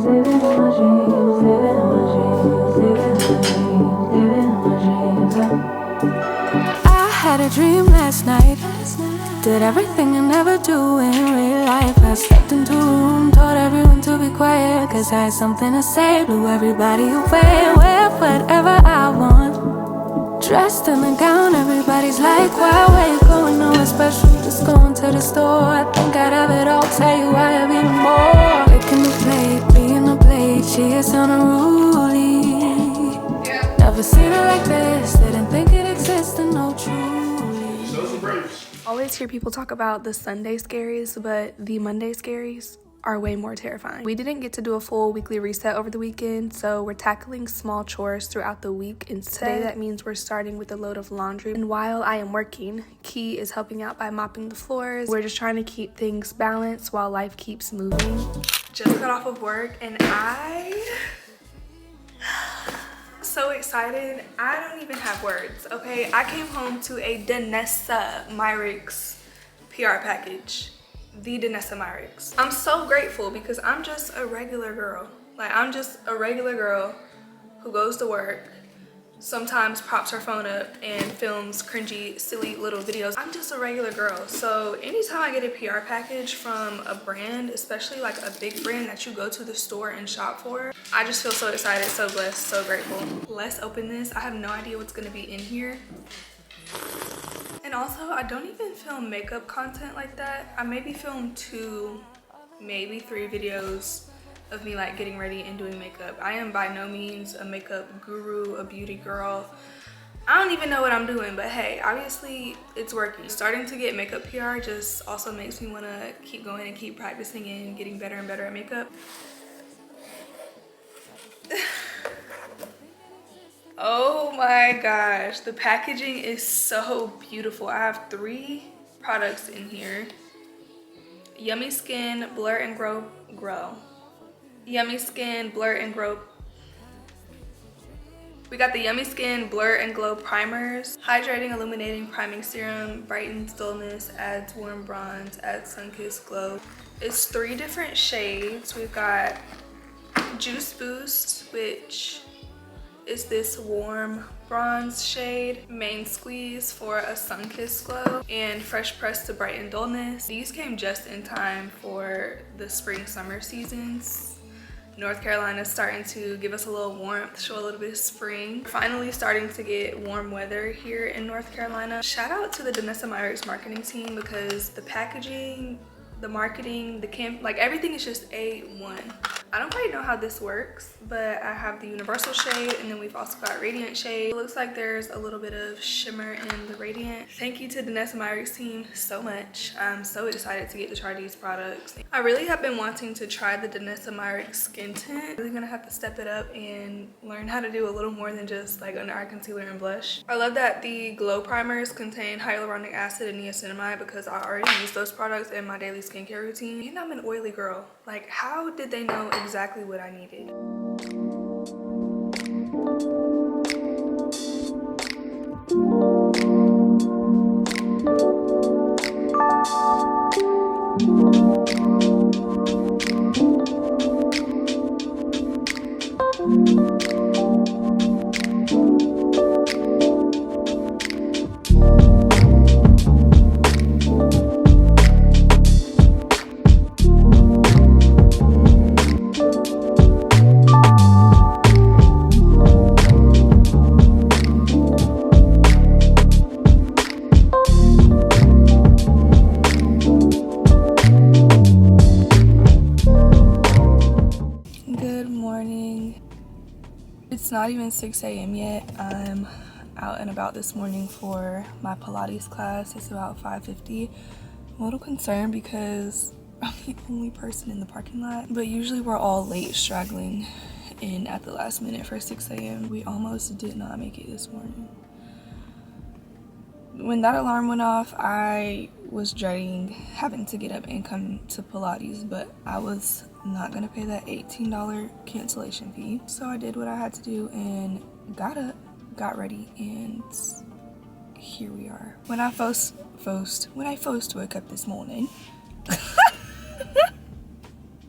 I had a dream last night. Did everything I never do in real life. I stepped into a room, told everyone to be quiet, cause I had something to say. Blew everybody away, wear whatever I want. Dressed in a gown, everybody's like, why, where you going? Nowhere special, just going to the store. I think I'd have it all, tell you I have even more. Licking the plate, being the plate, she is unruly. Never seen her like this, didn't think it existed, no truly. Always hear people talk about the Sunday scaries, but the Monday scaries are way more terrifying. We didn't get to do a full weekly reset over the weekend, so we're tackling small chores throughout the week instead. Today, that means we're starting with a load of laundry. And while I am working, Key is helping out by mopping the floors. We're just trying to keep things balanced while life keeps moving. Just got off of work and so excited. I don't even have words, okay? I came home to a Danessa Myricks PR package. The Danessa Myricks. I'm so grateful because I'm just a regular girl. Like, I'm just a regular girl who goes to work, sometimes props her phone up and films cringy, silly little videos. I'm just a regular girl. So anytime I get a PR package from a brand, especially like a big brand that you go to the store and shop for, I just feel so excited, so blessed, so grateful. Let's open this. I have no idea what's gonna be in here. And also, I don't even film makeup content like that. I maybe film 2, maybe 3 videos of me like getting ready and doing makeup. I am by no means a makeup guru, a beauty girl. I don't even know what I'm doing, but hey, obviously it's working. Starting to get makeup PR just also makes me wanna keep going and keep practicing and getting better and better at makeup. Oh my gosh, the packaging is so beautiful. I have 3 products in here. Yummy Skin Blur and Grow. Yummy Skin Blur and Grow. We got the Yummy Skin Blur and Glow Primers. Hydrating, illuminating, priming serum, brightens dullness, adds warm bronze, adds sun-kissed glow. It's 3 different shades. We've got Juice Boost, which is this warm bronze shade, Main Squeeze for a sun-kissed glow, and Fresh Press to brighten dullness. These came just in time for the spring-summer seasons. North Carolina is starting to give us a little warmth, show a little bit of spring. We're finally starting to get warm weather here in North Carolina. Shout out to the Danessa Myricks marketing team because the packaging, the marketing, the camp, like everything is just A1. I don't quite know how this works, but I have the universal shade and then we've also got radiant shade. It looks like there's a little bit of shimmer in the radiant. Thank you to Danessa Myricks team so much. I'm so excited to get to try these products. I really have been wanting to try the Danessa Myricks skin tint. I'm really gonna have to step it up and learn how to do a little more than just like under eye concealer and blush. I love that the glow primers contain hyaluronic acid and niacinamide because I already use those products in my daily skincare routine. And I'm an oily girl. Like, how did they know exactly what I needed? It's not even 6 a.m. yet. I'm out and about this morning for my Pilates class. It's about 5:50. I'm a little concerned because I'm the only person in the parking lot, but usually we're all late straggling in at the last minute for 6 a.m. We almost did not make it this morning. When that alarm went off, I was dreading having to get up and come to Pilates, but I was not gonna pay that $18 cancellation fee. So I did what I had to do and got up, got ready, and here we are. When I first woke up this morning,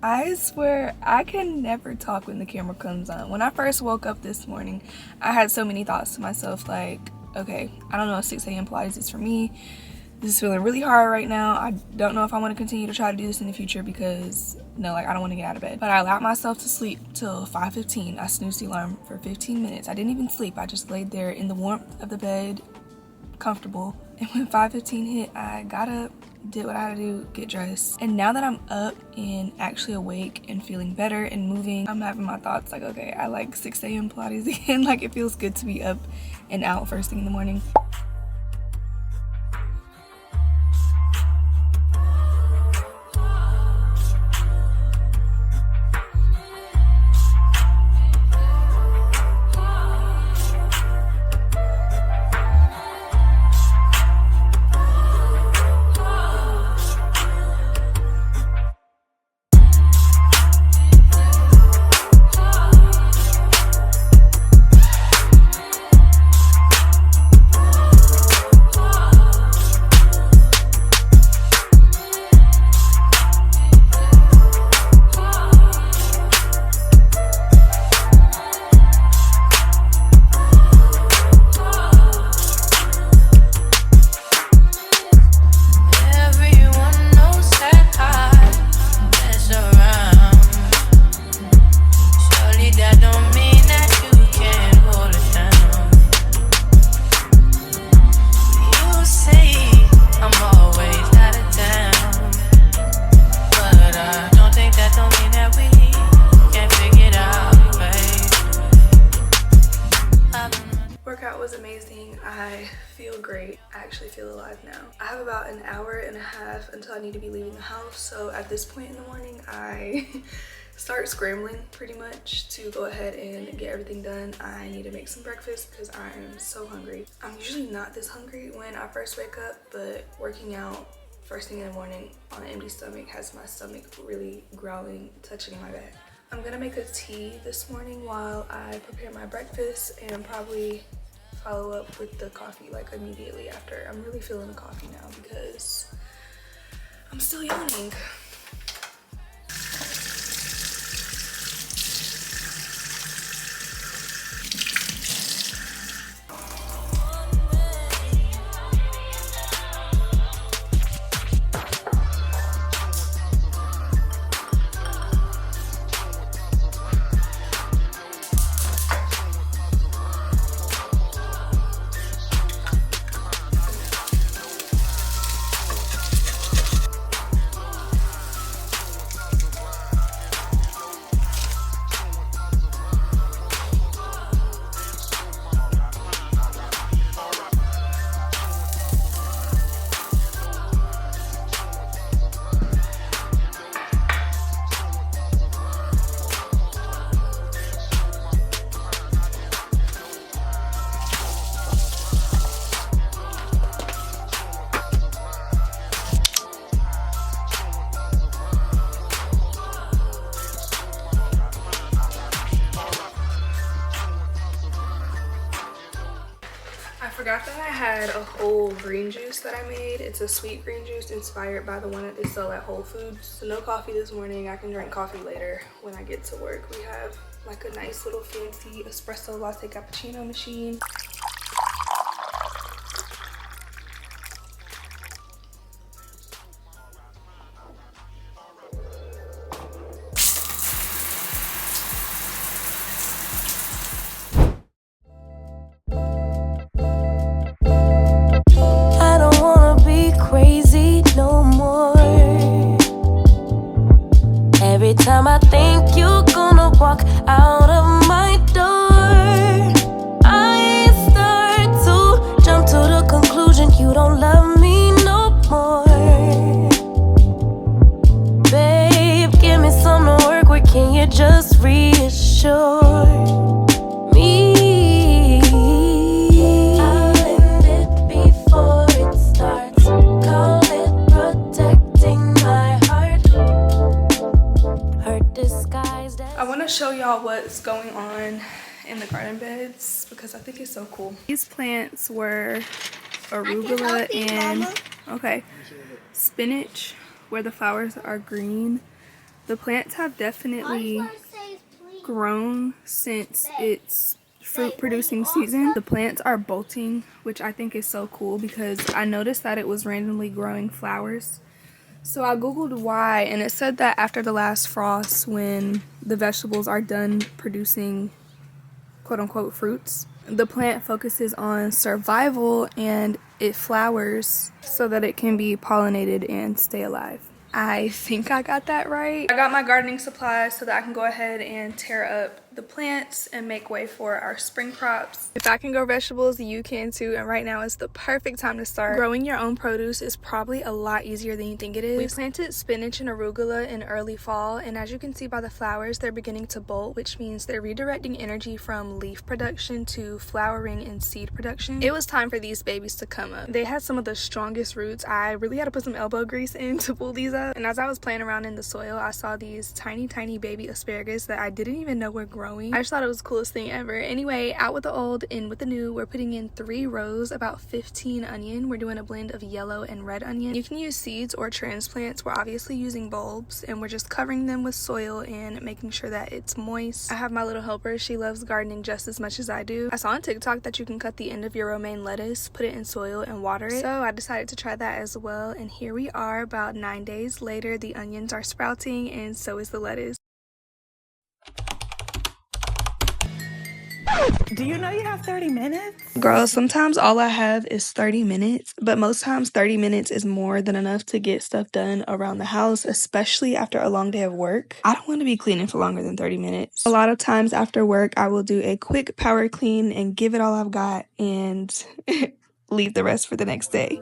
I swear I can never talk when the camera comes on. When I first woke up this morning, I had so many thoughts to myself like, okay, I don't know if 6 a.m. Pilates is for me. This is feeling really hard right now. I don't know if I want to continue to try to do this in the future because no, like I don't want to get out of bed. But I allowed myself to sleep till 5:15. I snoozed the alarm for 15 minutes. I didn't even sleep. I just laid there in the warmth of the bed, comfortable. And when 5:15 hit, I got up, did what I had to do, get dressed. And now that I'm up and actually awake and feeling better and moving, I'm having my thoughts like, okay, I like 6 a.m. Pilates again. Like it feels good to be up and out first thing in the morning. Workout was amazing. I feel great. I actually feel alive now. I have about an hour and a half until I need to be leaving the house. So at this point in the morning, I start scrambling pretty much to go ahead and get everything done. I need to make some breakfast because I am so hungry. I'm usually not this hungry when I first wake up, but working out first thing in the morning on an empty stomach has my stomach really growling, touching my back. I'm gonna make a tea this morning while I prepare my breakfast and probably follow up with the coffee like immediately after. I'm really feeling the coffee now because I'm still yawning. I forgot that I had a whole green juice that I made. It's a sweet green juice inspired by the one that they sell at Whole Foods. So no coffee this morning. I can drink coffee later when I get to work. We have like a nice little fancy espresso latte cappuccino machine. Every time I think you're gonna walk out of my door, I start to jump to the conclusion you don't love me no more. Babe, give me something to work with, can you just reassure me? I'll end it before it starts. Call it protecting my heart. I want to show y'all what's going on in the garden beds because I think it's so cool. These plants were arugula and spinach where the flowers are green. The plants have definitely grown since its fruit producing season. The plants are bolting, which I think is so cool because I noticed that it was randomly growing flowers. So I googled why, and it said that after the last frost, when the vegetables are done producing quote-unquote fruits, the plant focuses on survival and it flowers so that it can be pollinated and stay alive. I think I got that right. I got my gardening supplies so that I can go ahead and tear up the plants and make way for our spring crops. If I can grow vegetables, you can too, and right now is the perfect time to start. Growing your own produce is probably a lot easier than you think it is. We planted spinach and arugula in early fall, and as you can see by the flowers, they're beginning to bolt, which means they're redirecting energy from leaf production to flowering and seed production. It was time for these babies to come up. They had some of the strongest roots. I really had to put some elbow grease in to pull these up, and as I was playing around in the soil, I saw these tiny baby asparagus that I didn't even know were growing. I just thought it was the coolest thing ever. Anyway, out with the old, in with the new. We're putting in 3 rows, about 15 onion. We're doing a blend of yellow and red onion. You can use seeds or transplants. We're obviously using bulbs, and we're just covering them with soil and making sure that it's moist. I have my little helper. She loves gardening just as much as I do. I saw on TikTok that you can cut the end of your romaine lettuce, put it in soil, and water it. So I decided to try that as well, and here we are about 9 days later. The onions are sprouting, and so is the lettuce. Do you know you have 30 minutes? Girl, sometimes all I have is 30 minutes, but most times 30 minutes is more than enough to get stuff done around the house, especially after a long day of work. I don't want to be cleaning for longer than 30 minutes. A lot of times after work, I will do a quick power clean and give it all I've got and leave the rest for the next day.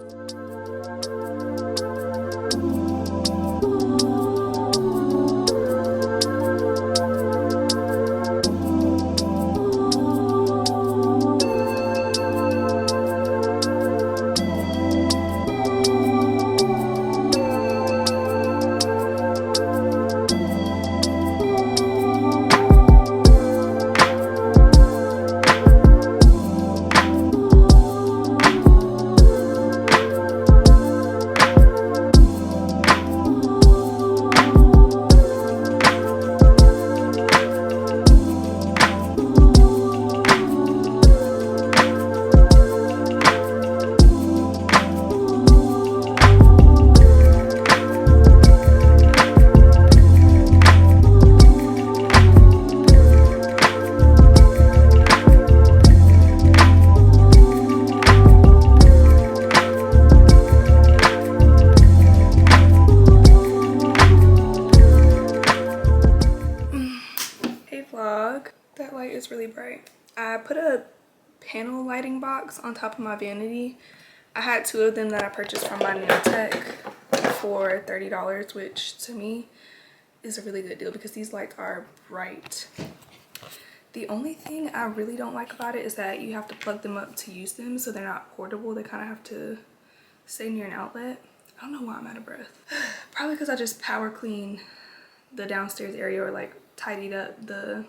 That light is really bright. I put a panel lighting box on top of my vanity. I had 2 of them that I purchased from my nail tech for $30, which to me is a really good deal because these lights are bright. The only thing I really don't like about it is that you have to plug them up to use them, so they're not portable. They kind of have to stay near an outlet. I don't know why I'm out of breath. Probably because I just power cleaned the downstairs area, or like tidied up the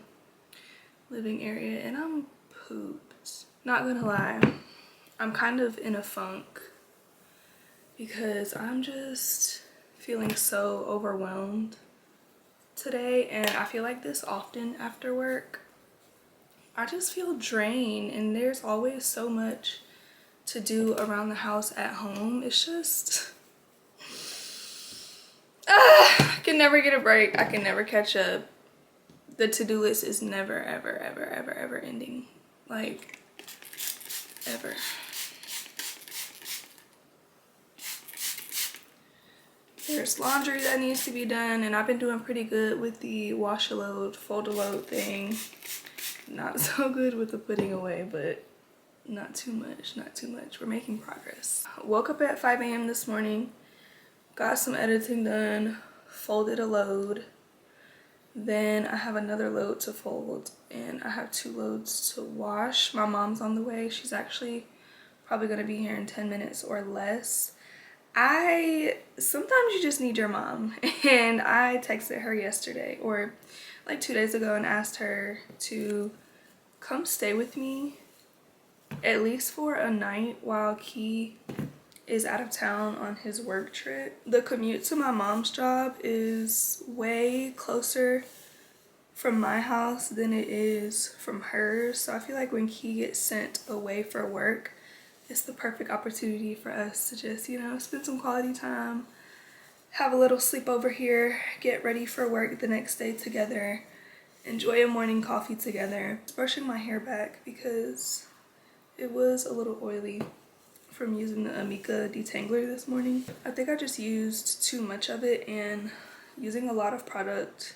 living area, and I'm pooped. Not gonna lie, I'm kind of in a funk because I'm just feeling so overwhelmed today, and I feel like this often after work. I just feel drained, and there's always so much to do around the house at home. It's just I can never get a break. I can never catch up. The to-do list is never ever ending, like ever. There's laundry that needs to be done, and I've been doing pretty good with the wash a load fold a load thing. Not so good with the putting away, but not too much. We're making progress. Woke up at 5 a.m. this morning, got some editing done, folded a load. Then I have another load to fold, and I have 2 loads to wash. My mom's on the way. She's actually probably gonna be here in 10 minutes or less. Sometimes you just need your mom, and I texted her yesterday, or like 2 days ago, and asked her to come stay with me at least for a night while Key is out of town on his work trip. The commute to my mom's job is way closer from my house than it is from hers. So I feel like when Key gets sent away for work, it's the perfect opportunity for us to just, you know, spend some quality time, have a little sleepover here, get ready for work the next day together, enjoy a morning coffee together. I'm brushing my hair back because it was a little oily from using the Amika detangler this morning. I think I just used too much of it, and using a lot of product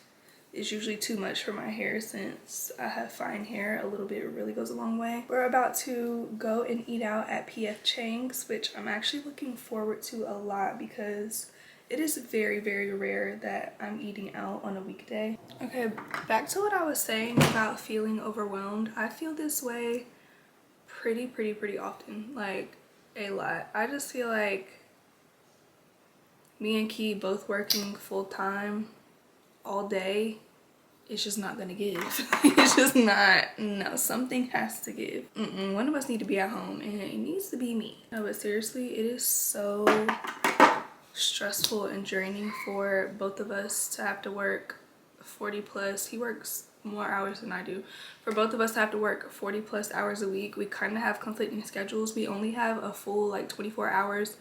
is usually too much for my hair since I have fine hair. A little bit really goes a long way. We're about to go and eat out at P.F. Chang's, which I'm actually looking forward to a lot because it is very, very rare that I'm eating out on a weekday. Okay, back to what I was saying about feeling overwhelmed. I feel this way pretty often, like a lot. I just feel like me and Key both working full-time all day, it's just not gonna give. It's just not. No, something has to give. One of us need to be at home, and it needs to be me. No, but seriously, it is so stressful and draining for both of us to have to work 40 plus. He works more hours than I do. For both of us to have to work 40 plus hours a week, we kind of have conflicting schedules. We only have a full like 24 hours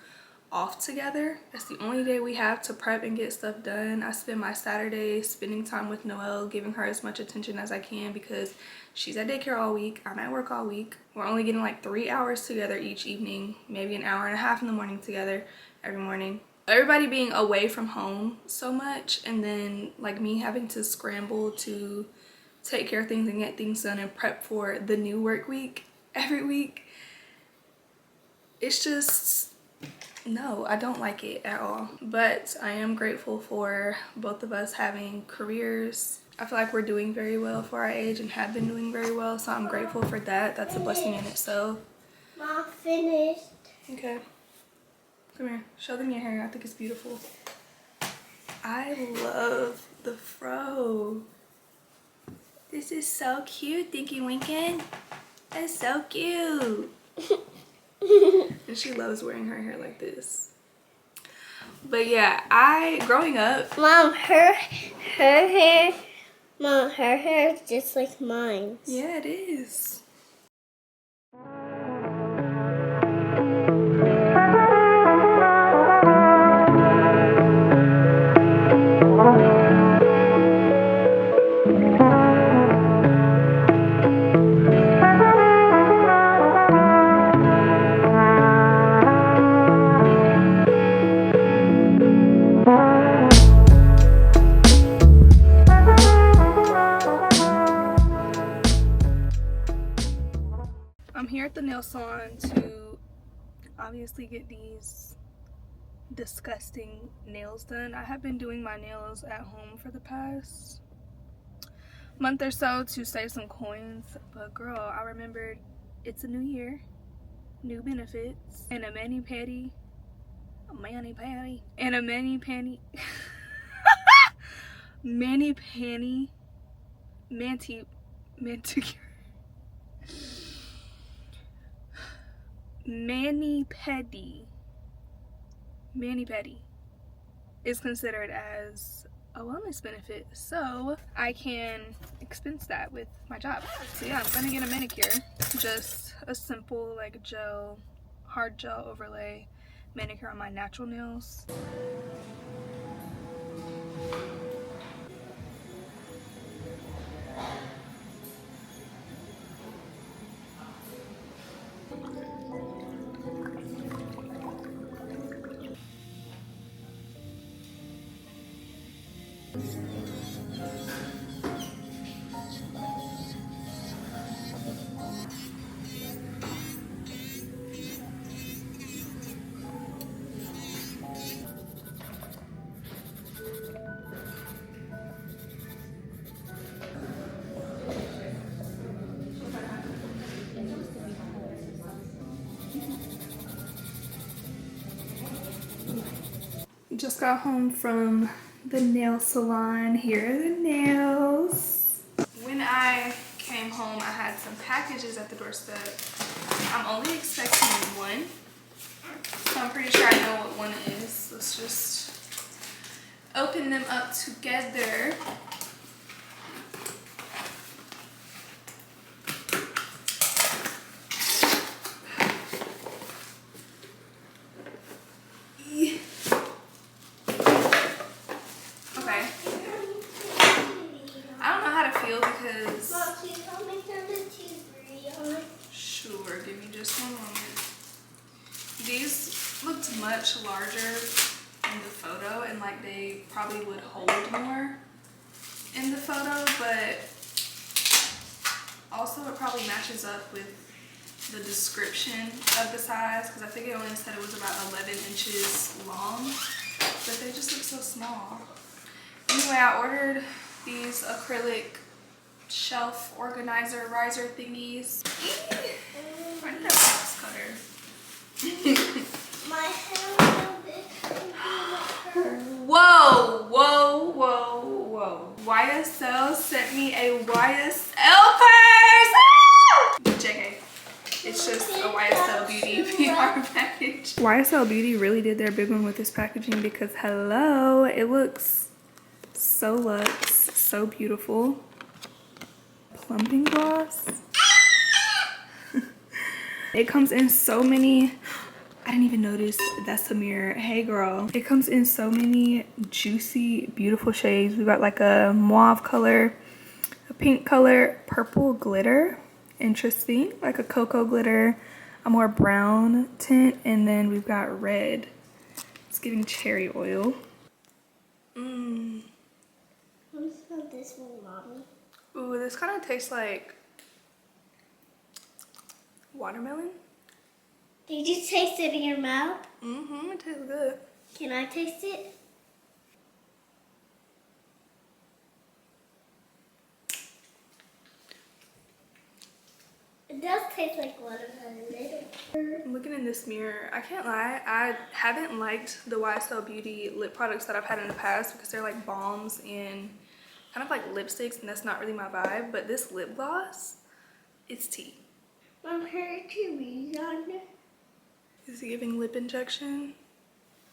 off together. That's the only day we have to prep and get stuff done. I spend my Saturday spending time with Noelle, giving her as much attention as I can because she's at daycare all week, I'm at work all week. We're only getting like 3 hours together each evening, maybe an hour and a half in the morning together every morning. Everybody being away from home so much, and then like me having to scramble to take care of things and get things done and prep for the new work week every week. It's just, no, I don't like it at all. But I am grateful for both of us having careers. I feel like we're doing very well for our age and have been doing very well, so I'm grateful for that. That's a blessing in itself. Mom, finished. Okay. Come here, show them your hair. I think it's beautiful. I love the fro. This is so cute, Dinky Winkin. It's so cute. And she loves wearing her hair like this. But yeah, growing up. Mom, her hair. Mom, her hair is just like mine. Yeah, it is. I'm here at the nail salon to obviously get these disgusting nails done. I have been doing my nails at home for the past month or so to save some coins, but girl, I remembered it's a new year, new benefits, and a mani-pedi, and a mani-pedi, mani-pedi is considered as a wellness benefit, so I can expense that with my job. So yeah, I'm gonna get a manicure, just a simple like hard gel overlay manicure on my natural nails. Just got home from the nail salon. Here are the nails. When I came home, I had some packages at the doorstep. I'm only expecting one, So I'm pretty sure I know what one is. Let's just open them up together. Okay. I don't know how to feel because... Mom, can you help me turn the TV on? Sure, give me just one moment. These looked much larger in the photo and like they probably would hold more in the photo, but also it probably matches up with the description of the size because I think it only said it was about 11 inches long, but they just look so small. Anyway, I ordered these acrylic shelf organizer riser thingies. I need a box cutter. My hair is Whoa, whoa, whoa, whoa. YSL sent me a YSL purse! Ah! JK. It's just a YSL Beauty PR package. YSL Beauty really did their big one with this packaging because hello, it looks so luxe, so beautiful. Plumping gloss. It comes in so many, I didn't even notice that's a mirror. Hey girl. It comes in so many juicy, beautiful shades. We got like a mauve color, a pink color, purple glitter. Interesting. Like a cocoa glitter, a more brown tint, and then we've got red. It's giving cherry oil. Let me smell this one, Mommy. Ooh, this kind of tastes like watermelon. Did you taste it in your mouth? Mm-hmm, it tastes good. Can I taste it? It does taste like watermelon. I'm looking in this mirror. I can't lie, I haven't liked the YSL Beauty lip products that I've had in the past because they're like balms and kind of like lipsticks, and that's not really my vibe. But this lip gloss, it's tea. Mom, her to read on there. Is he giving lip injection?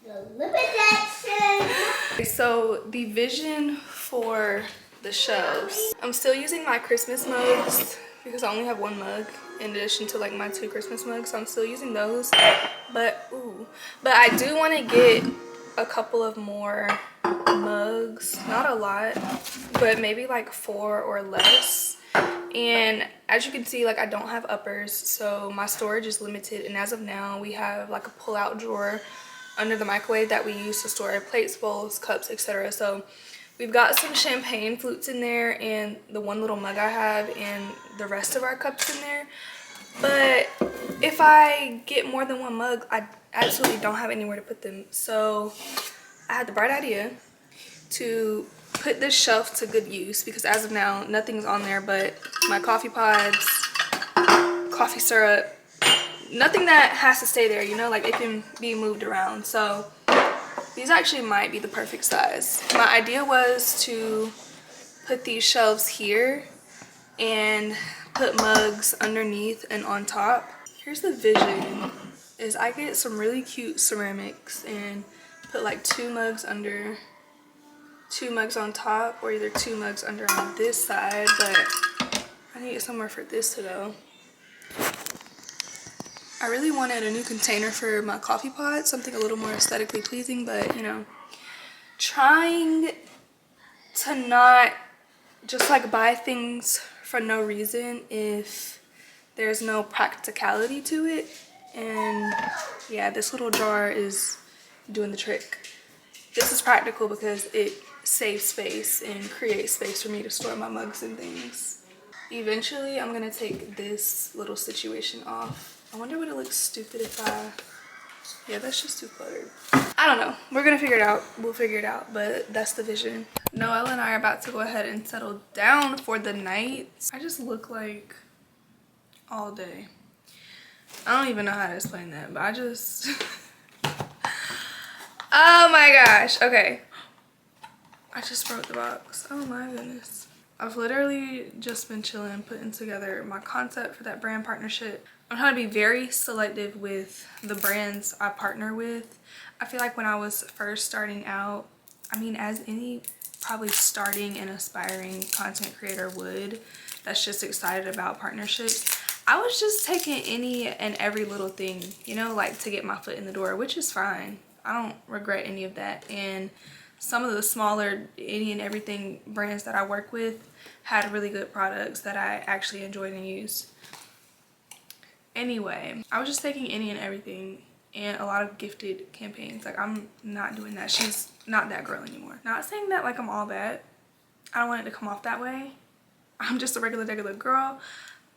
The lip injection. Okay, so the vision for the shelves. I'm still using my Christmas mugs because I only have one mug in addition to like my 2 Christmas mugs. So I'm still using those. But I do want to get a couple of more mugs. Not a lot, but maybe like 4 or less. And as you can see, like I don't have uppers, so my storage is limited. And as of now, we have like a pull-out drawer under the microwave that we use to store our plates, bowls, cups, etc. So we've got some champagne flutes in there and the one little mug I have and the rest of our cups in there. But if I get more than one mug, I absolutely don't have anywhere to put them. So I had the bright idea to put this shelf to good use because as of now, nothing's on there but my coffee pods, coffee syrup, nothing that has to stay there, you know, like it can be moved around. So these actually might be the perfect size. My idea was to put these shelves here and put mugs underneath and on top. Here's the vision, is I get some really cute ceramics and put like 2 mugs under, 2 mugs on top, or either 2 mugs under on this side, but I need somewhere for this to go. I really wanted a new container for my coffee pot, something a little more aesthetically pleasing, but you know, trying to not just like buy things for no reason if there's no practicality to it. And yeah, this little jar is doing the trick. This is practical because it saves space and creates space for me to store my mugs and things. Eventually, I'm gonna take this little situation off. I wonder would it look stupid if yeah, that's just too cluttered. I don't know. We're gonna figure it out. We'll figure it out, but that's the vision. Noelle and I are about to go ahead and settle down for the night. I just look like all day. I don't even know how to explain that, but I just... Oh my gosh. Okay. I just broke the box. Oh my goodness. I've literally just been chilling, putting together my concept for that brand partnership. I'm trying to be very selective with the brands I partner with. I feel like when I was first starting out, I mean, as any probably starting and aspiring content creator would, that's just excited about partnerships, I was just taking any and every little thing, you know, like to get my foot in the door, which is fine. I don't regret any of that. And some of the smaller any and everything brands that I work with had really good products that I actually enjoyed and used. Anyway, I was just taking any and everything and a lot of gifted campaigns. Like, I'm not doing that. She's not that girl anymore. Not saying that like I'm all that. I don't want it to come off that way. I'm just a regular girl.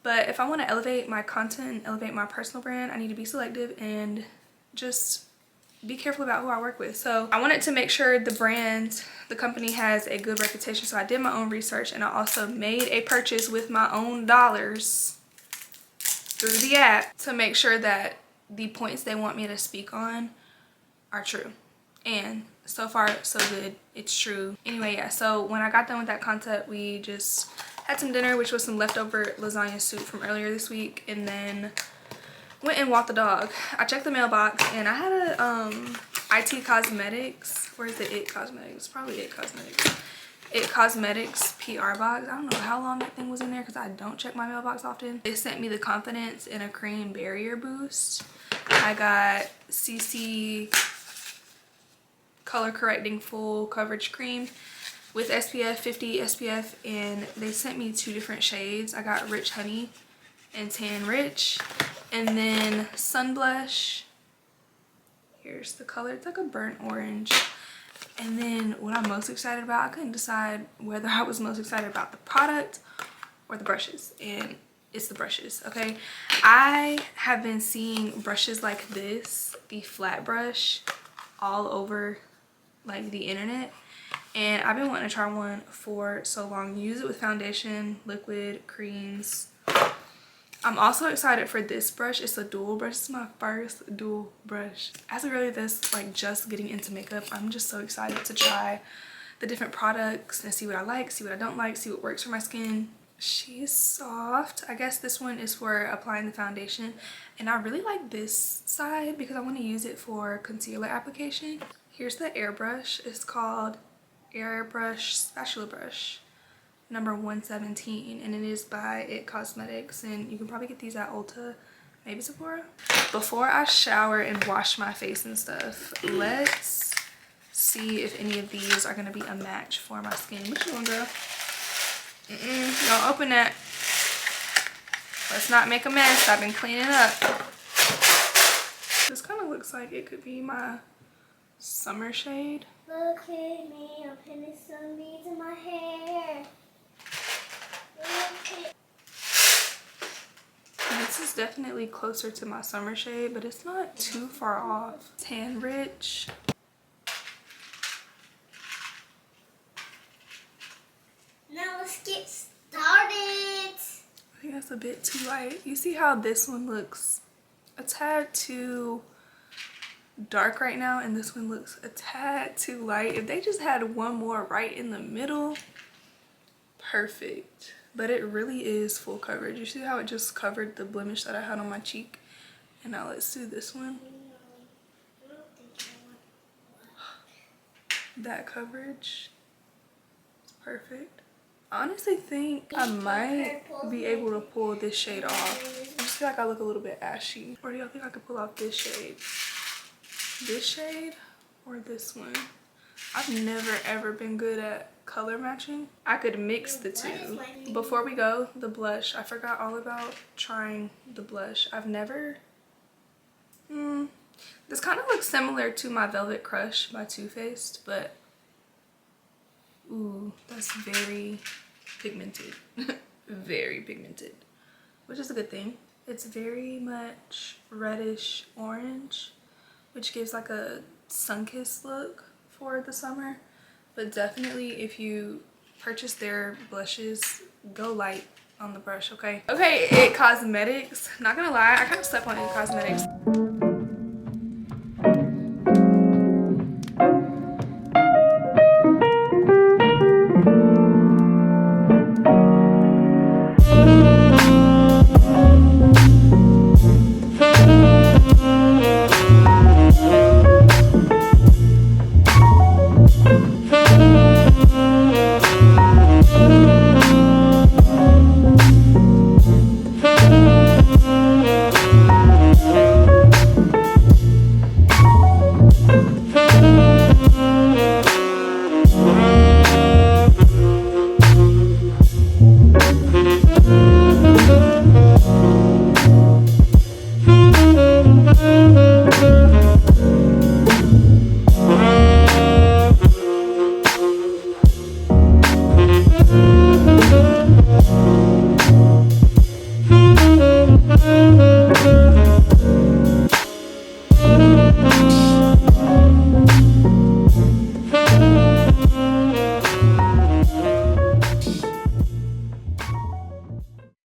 But if I want to elevate my content and elevate my personal brand, I need to be selective and just be careful about who I work with. So I wanted to make sure the company has a good reputation. So I did my own research, and I also made a purchase with my own dollars through the app to make sure that the points they want me to speak on are true. And so far, so good. It's true. Anyway, yeah, so when I got done with that concept, we just had some dinner, which was some leftover lasagna soup from earlier this week, and then went and walked the dog. I checked the mailbox, and I had a IT Cosmetics. Where's the It Cosmetics? Probably It Cosmetics. It Cosmetics PR box. I don't know how long that thing was in there because I don't check my mailbox often. They sent me the Confidence in a Cream Barrier Boost. I got CC Color Correcting Full Coverage Cream with SPF 50 SPF, and they sent me 2 different shades. I got Rich Honey and Tan Rich, and then Sun Blush. Here's the color. It's like a burnt orange. And then what I'm most excited about, I couldn't decide whether I was most excited about the product or the brushes, and it's the brushes. Okay, I have been seeing brushes like this, the flat brush, all over like the internet, and I've been wanting to try one for so long. Use it with foundation, liquid, creams. I'm also excited for this brush. It's a dual brush. It's my first dual brush. As a girly that's like just getting into makeup, I'm just so excited to try the different products and see what I like, see what I don't like, see what works for my skin. She's soft. I guess this one is for applying the foundation, and I really like this side because I want to use it for concealer application. Here's the airbrush. It's called Airbrush Spatula Brush number 117, and it is by It Cosmetics, and you can probably get these at Ulta, maybe Sephora. Before I shower and wash my face and stuff, let's see if any of these are gonna be a match for my skin. What you want, girl? Don't open that. Let's not make a mess. I've been cleaning up. This kind of looks like it could be my summer shade. Look at me, I'm putting some beads in my hair. This is definitely closer to my summer shade, but it's not too far off. Tan Rich. Now let's get started. I think that's a bit too light. You see how this one looks a tad too dark right now, and this one looks a tad too light. If they just had one more right in the middle, perfect. But it really is full coverage. You see how it just covered the blemish that I had on my cheek? And now let's do this one. That coverage is perfect. I honestly think I might be able to pull this shade off. I just feel like I look a little bit ashy. Or do y'all think I could pull off this shade? This shade or this one? I've never ever been good at color matching. I could mix the two. Before we go, the blush. I forgot all about trying the blush. I've never... This kind of looks similar to my Velvet Crush by Too Faced, but... Ooh, that's very pigmented. Very pigmented. Which is a good thing. It's very much reddish orange, which gives like a sun-kissed look for the summer. But definitely if you purchase their blushes, go light on the brush, okay? Okay, It Cosmetics. Not gonna lie, I kind of slept on It Cosmetics.